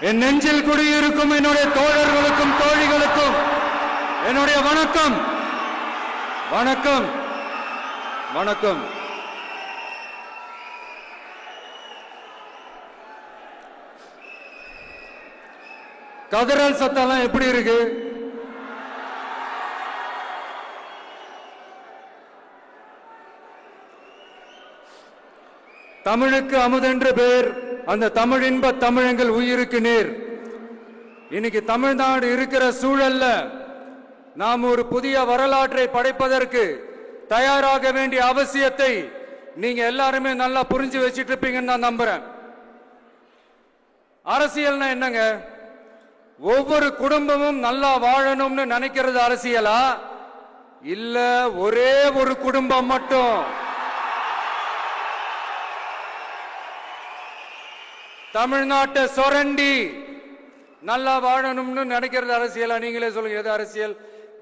என் நெஞ்சில் குடியிருக்கும் என்னுடைய தோழர்களுக்கும் தோழிகளுக்கும் என்னுடைய வணக்கம் வணக்கம் வணக்கம். கதறல் சத்தம்லாம் எப்படி இருக்கு? தமிழுக்கு அமுதென்று பேர், அந்த தமிழ் இன்ப தமிழங்கள் உயிருக்கு நேர். இன்னைக்கு தமிழ்நாடு இருக்கிற சூழல்ல நாம் ஒரு புதிய வரலாற்றை படைப்பதற்கு தயாராக வேண்டிய அவசியத்தை நீங்க எல்லாருமே நல்லா புரிஞ்சு வச்சிட்டு இருப்பீங்கன்னு நான் நம்புறேன். அரசியல்னா என்னங்க? ஒவ்வொரு குடும்பமும் நல்லா வாழணும்னு நினைக்கிறது அரசியலா? இல்ல ஒரே ஒரு குடும்பம் மட்டும் தமிழ்நாட்டை சொரண்டி நல்லா வாழணும்னு நினைக்கிறது அரசியலா? நீங்களே சொல்லுங்க, எது அரசியல்?